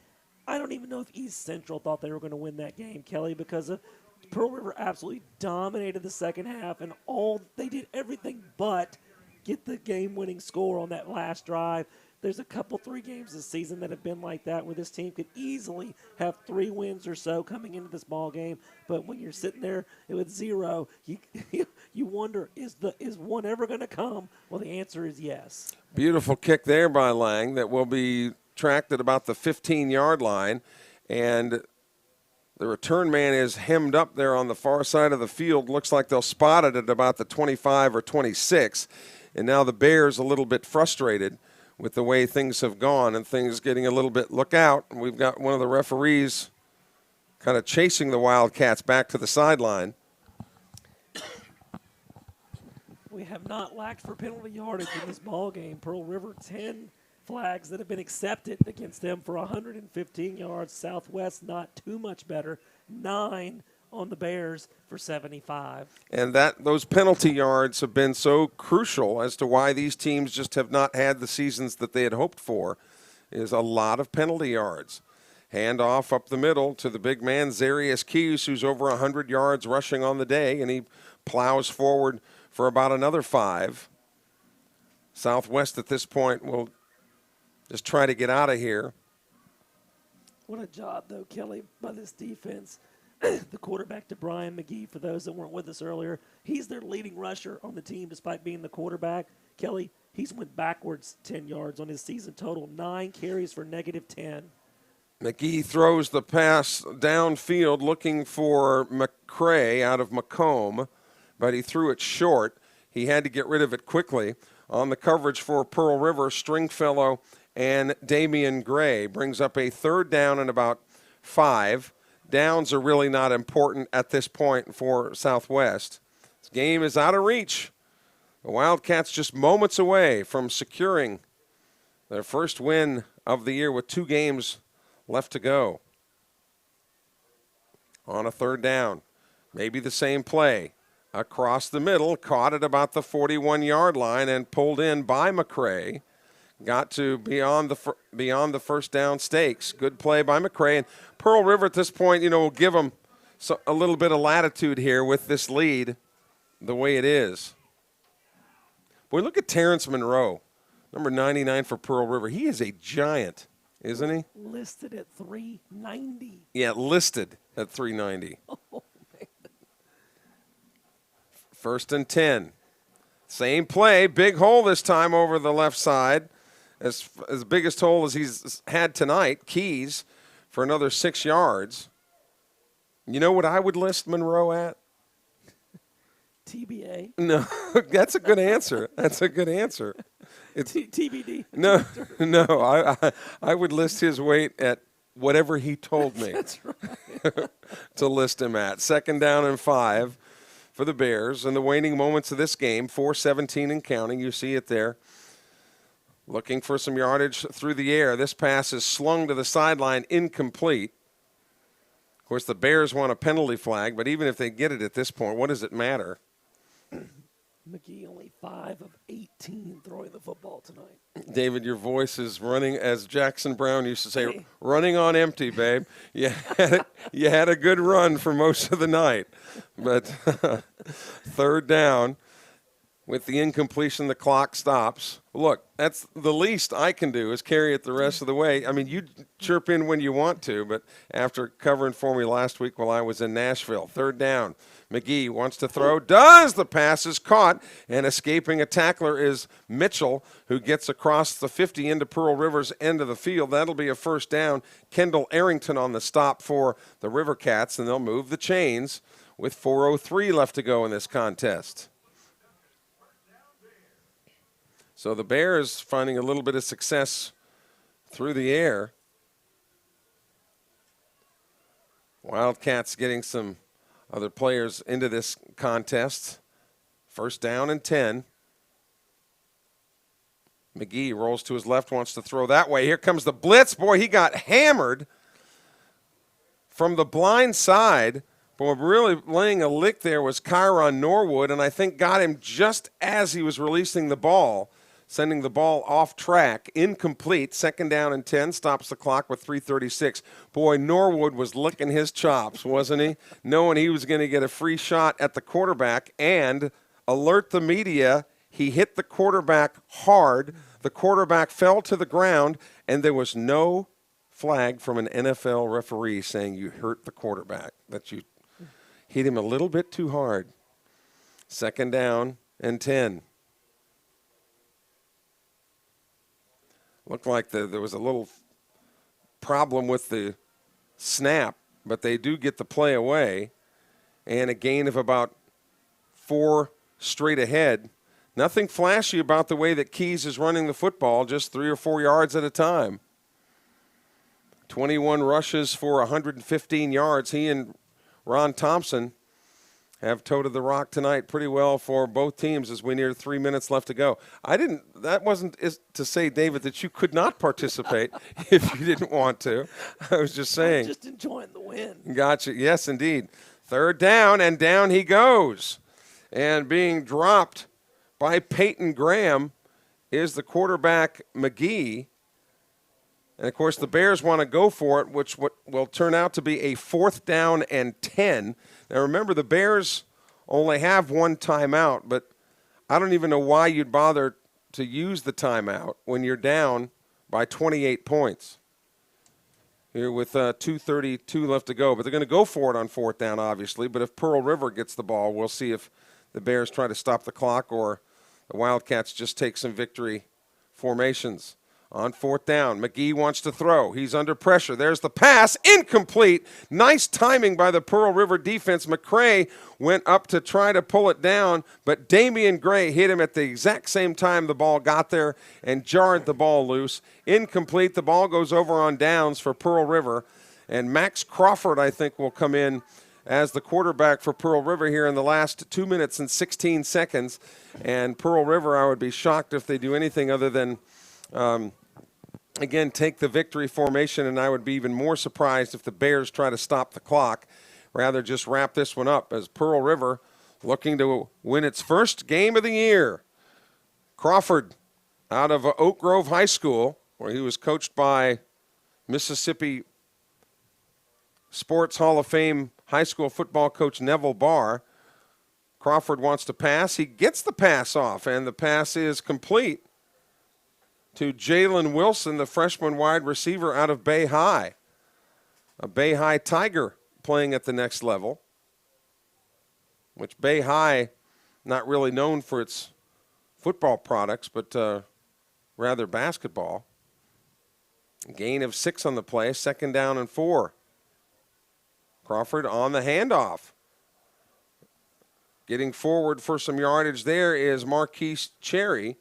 Speaker 2: I don't even know if East Central thought they were going to win that game, Kelly, because Pearl River absolutely dominated the second half, and they did everything but get the game-winning score on that last drive. There's a couple 3 games this season that have been like that, where this team could easily have 3 wins or so coming into this ball game. But when you're sitting there with 0, you wonder, is one ever going to come? Well, the answer is yes.
Speaker 1: Beautiful kick there by Lang that will be tracked at about the 15-yard line, and the return man is hemmed up there on the far side of the field. Looks like they'll spot it at about the 25 or 26, and now the Bears a little bit frustrated with the way things have gone and things getting a little bit look out. We've got one of the referees kind of chasing the Wildcats back to the sideline.
Speaker 2: We have not lacked for penalty yardage in this ball game. Pearl River, 10 flags that have been accepted against them for 115 yards. Southwest not too much better, 9 on the Bears for 75.
Speaker 1: And those penalty yards have been so crucial as to why these teams just have not had the seasons that they had hoped for, is a lot of penalty yards. Hand off up the middle to the big man, Zarius Keys, who's over 100 yards rushing on the day, and he plows forward for about another 5. Southwest at this point will just try to get out of here.
Speaker 2: What a job, though, Kelly, by this defense. The quarterback, to Brian McGee, for those that weren't with us earlier, he's their leading rusher on the team despite being the quarterback. Kelly, he's went backwards 10 yards on his season total, 9 carries for -10.
Speaker 1: McGee throws the pass downfield looking for McCray out of Macomb, but he threw it short. He had to get rid of it quickly. On the coverage for Pearl River, Stringfellow and Damian Gray brings up a 3rd down and about 5. Downs are really not important at this point for Southwest. This game is out of reach. The Wildcats just moments away from securing their first win of the year with 2 games left to go. On a 3rd down, maybe the same play. Across the middle, caught at about the 41-yard line and pulled in by McCray. Got to beyond the first down stakes. Good play by McCray. And Pearl River at this point, will give them a little bit of latitude here with this lead the way it is. Boy, look at Terrence Monroe, number 99 for Pearl River. He is a giant, isn't he?
Speaker 2: Listed at 390.
Speaker 1: Yeah, listed at 390.
Speaker 2: Oh, man.
Speaker 1: 1st and 10. Same play, big hole this time over the left side. As biggest hole as he's had tonight, Keys for another 6 yards. You know what I would list Monroe at?
Speaker 2: TBA.
Speaker 1: No, that's a good answer. That's a good answer. It's
Speaker 2: TBD.
Speaker 1: No. I would list his weight at whatever he told me.
Speaker 2: That's right.
Speaker 1: To list him at. 2nd down and 5 for the Bears. In the waning moments of this game, 4:17 and counting. You see it there. Looking for some yardage through the air. This pass is slung to the sideline, incomplete. Of course, the Bears want a penalty flag, but even if they get it at this point, what does it matter?
Speaker 2: McGee only 5 of 18 throwing the football tonight.
Speaker 1: David, your voice is running, as Jackson Brown used to say, running on empty, babe. You had a good run for most of the night. But 3rd down. With the incompletion, the clock stops. Look, that's the least I can do is carry it the rest of the way. I mean, you chirp in when you want to, but after covering for me last week while I was in Nashville, 3rd down. McGee wants to throw, does. The pass is caught, and escaping a tackler is Mitchell, who gets across the 50 into Pearl River's end of the field. That'll be a 1st down. Kendall Arrington on the stop for the River Cats, and they'll move the chains with 4:03 left to go in this contest. So the Bears finding a little bit of success through the air. Wildcats getting some other players into this contest. First down and 10. McGee rolls to his left, wants to throw that way. Here comes the blitz. Boy, he got hammered from the blind side. Boy, really laying a lick there was Kyron Norwood, and I think got him just as he was releasing the ball, sending the ball off track, incomplete. Second down and 10, stops the clock with 3:36. Boy, Norwood was licking his chops, wasn't he? Knowing he was going to get a free shot at the quarterback and alert the media. He hit the quarterback hard. The quarterback fell to the ground, and there was no flag from an NFL referee saying you hurt the quarterback, that you hit him a little bit too hard. Second down and 10. Looked like there was a little problem with the snap, but they do get the play away, and a gain of about 4 straight ahead. Nothing flashy about the way that Keys is running the football, just 3 or 4 yards at a time. 21 rushes for 115 yards. He and Ron Thompson have toted the rock tonight pretty well for both teams as we near 3 minutes left to go. That wasn't to say, David, that you could not participate if you didn't want to. I was just saying.
Speaker 2: I'm just enjoying the win.
Speaker 1: Gotcha. Yes, indeed. Third down, and down he goes. And being dropped by Peyton Graham is the quarterback, McGee. And, of course, the Bears want to go for it, which will turn out to be a 4th down and 10. Now, remember, the Bears only have 1 timeout, but I don't even know why you'd bother to use the timeout when you're down by 28 points. Here with 2:32 left to go. But they're going to go for it on 4th down, obviously. But if Pearl River gets the ball, we'll see if the Bears try to stop the clock or the Wildcats just take some victory formations. On 4th down, McGee wants to throw. He's under pressure. There's the pass. Incomplete. Nice timing by the Pearl River defense. McCray went up to try to pull it down, but Damian Gray hit him at the exact same time the ball got there and jarred the ball loose. Incomplete. The ball goes over on downs for Pearl River. And Max Crawford, I think, will come in as the quarterback for Pearl River here in the last 2 minutes and 16 seconds. And Pearl River, I would be shocked if they do anything other than again, take the victory formation, and I would be even more surprised if the Bears try to stop the clock. Rather just wrap this one up as Pearl River looking to win its first game of the year. Crawford out of Oak Grove High School, where he was coached by Mississippi Sports Hall of Fame high school football coach Neville Barr. Crawford wants to pass. He gets the pass off, and the pass is complete to Jalen Wilson, the freshman wide receiver out of Bay High. A Bay High Tiger playing at the next level, which Bay High, not really known for its football products, but rather basketball. Gain of 6 on the play, 2nd down and 4. Crawford on the handoff. Getting forward for some yardage there is Marquise Cherry,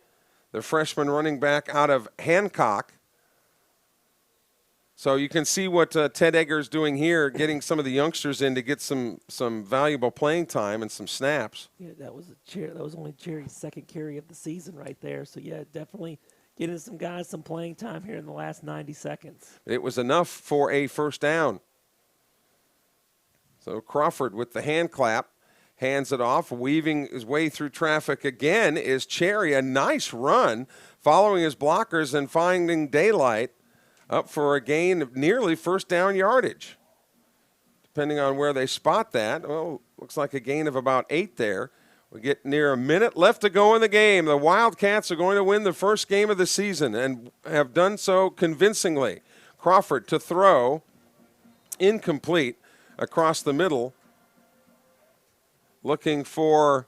Speaker 1: the freshman running back out of Hancock. So you can see what Ted Egger's doing here, getting some of the youngsters in to get some valuable playing time and some snaps.
Speaker 2: Yeah, that was only Cherry's 2nd carry of the season right there. So, yeah, definitely getting some guys some playing time here in the last 90 seconds.
Speaker 1: It was enough for a 1st down. So Crawford with the hand clap. Hands it off, weaving his way through traffic again is Cherry. A nice run, following his blockers and finding daylight, up for a gain of nearly 1st down yardage. Depending on where they spot that, well, looks like a gain of about 8 there. We get near a minute left to go in the game. The Wildcats are going to win the first game of the season and have done so convincingly. Crawford to throw, incomplete, across the middle. Looking for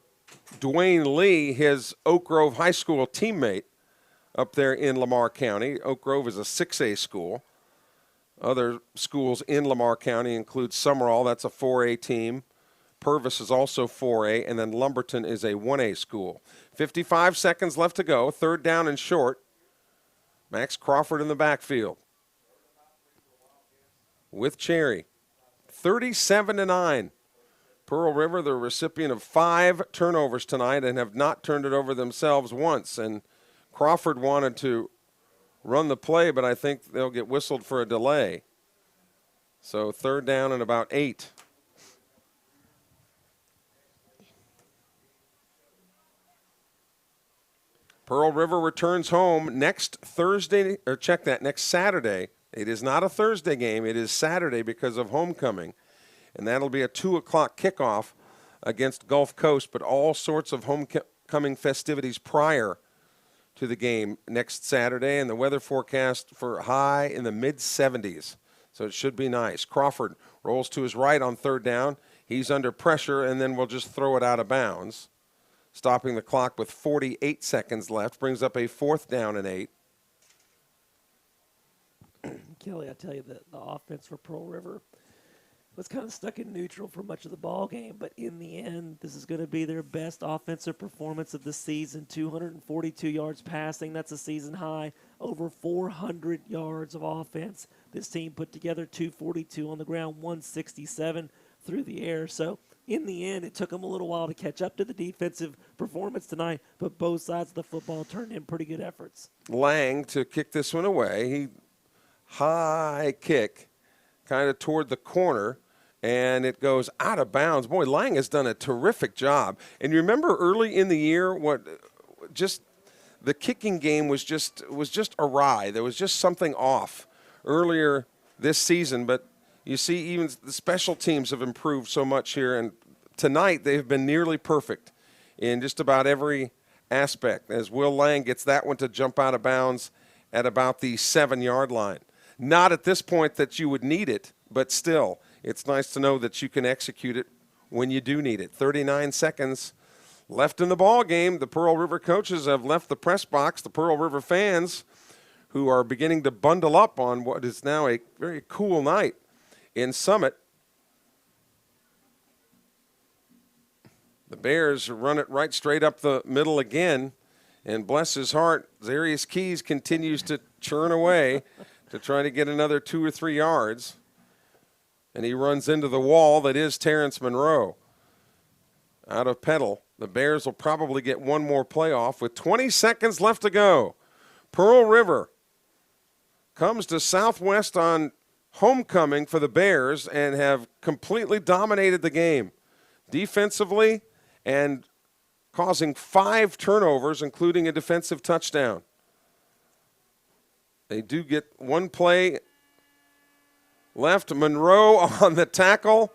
Speaker 1: Dwayne Lee, his Oak Grove High School teammate up there in Lamar County. Oak Grove is a 6A school. Other schools in Lamar County include Summerall, that's a 4A team. Purvis is also 4A, and then Lumberton is a 1A school. 55 seconds left to go, 3rd down and short. Max Crawford in the backfield with Cherry. 37-9. Pearl River, the recipient of 5 turnovers tonight and have not turned it over themselves once. And Crawford wanted to run the play, but I think they'll get whistled for a delay. So 3rd down and about 8. Pearl River returns home next Thursday, or check that, next Saturday. It is not a Thursday game. It is Saturday because of homecoming. And that'll be a 2 o'clock kickoff against Gulf Coast, but all sorts of homecoming festivities prior to the game next Saturday, and the weather forecast for high in the mid-70s. So it should be nice. Crawford rolls to his right on 3rd down. He's under pressure, and then we'll just throw it out of bounds. Stopping the clock with 48 seconds left brings up a 4th down and 8.
Speaker 2: Kelly, I tell you, the offense for Pearl River was kind of stuck in neutral for much of the ball game, but in the end, this is going to be their best offensive performance of the season. 242 yards passing, that's a season high. Over 400 yards of offense. This team put together 242 on the ground, 167 through the air. So in the end, it took them a little while to catch up to the defensive performance tonight, but both sides of the football turned in pretty good efforts.
Speaker 1: Lang to kick this one away. High kick, kind of toward the corner, and it goes out of bounds. Boy, Lang has done a terrific job. And you remember early in the year the kicking game was just awry. There was just something off earlier this season, but you see even the special teams have improved so much here, and tonight they've been nearly perfect in just about every aspect, as Will Lang gets that one to jump out of bounds at about the 7-yard line. Not at this point that you would need it, but still, it's nice to know that you can execute it when you do need it. 39 seconds left in the ball game. The Pearl River coaches have left the press box. The Pearl River fans, who are beginning to bundle up on what is now a very cool night in Summit. The Bears run it right straight up the middle again, and bless his heart, Zarius Keys continues to churn away to try to get another 2 or 3 yards. And he runs into the wall that is Terrence Monroe. Out of Petal, the Bears will probably get one more playoff with 20 seconds left to go. Pearl River comes to Southwest on homecoming for the Bears and have completely dominated the game defensively and causing 5 turnovers, including a defensive touchdown. They do get one play left. Monroe on the tackle.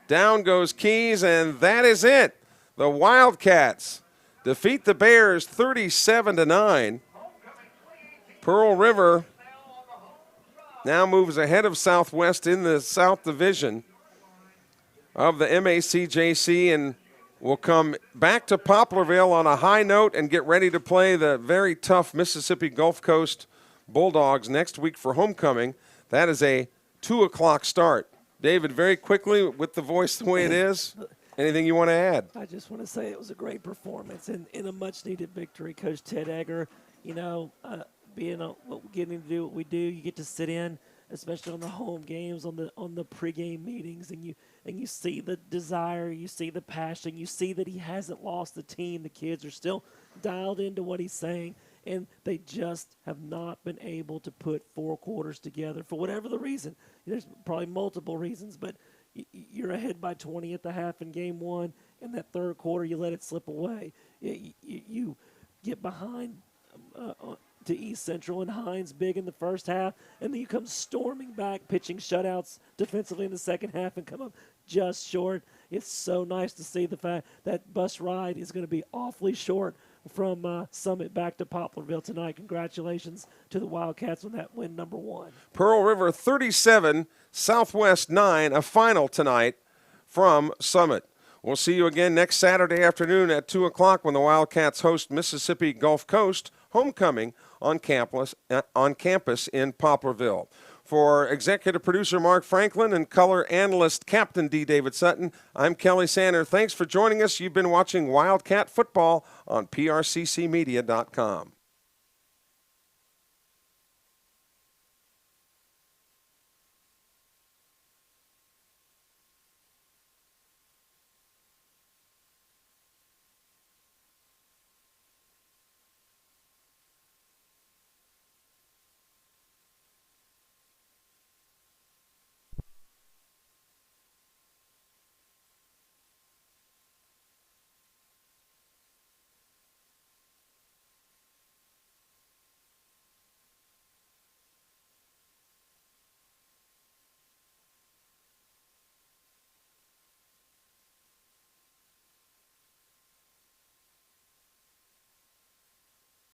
Speaker 1: Down goes Keys, and that is it. The Wildcats defeat the Bears 37-9. Pearl River now moves ahead of Southwest in the South Division of the MACJC and will come back to Poplarville on a high note and get ready to play the very tough Mississippi Gulf Coast Bulldogs next week for homecoming. That is a 2 o'clock start. David, very quickly, with the voice the way it is, anything you want to add?
Speaker 2: I just want to say it was a great performance and in a much-needed victory. Coach Ted Egger, getting to do what we do, you get to sit in, especially on the home games, on the pregame meetings, and you see the desire, you see the passion, you see that he hasn't lost the team. The kids are still dialed into what he's saying, and they just have not been able to put 4 quarters together for whatever the reason. There's probably multiple reasons, but you're ahead by 20 at the half in game 1, and that 3rd quarter you let it slip away. You get behind to East Central and Hines big in the first half, and then you come storming back, pitching shutouts defensively in the second half and come up just short. It's so nice to see the fact that bus ride is going to be awfully short from Summit back to Poplarville tonight. Congratulations to the Wildcats on that win number 1.
Speaker 1: Pearl River 37, Southwest 9, a final tonight from Summit. We'll see you again next Saturday afternoon at 2 o'clock when the Wildcats host Mississippi Gulf Coast homecoming on campus in Poplarville. For executive producer Mark Franklin and color analyst Captain D. David Sutton, I'm Kelly Sander. Thanks for joining us. You've been watching Wildcat Football on PRCCmedia.com.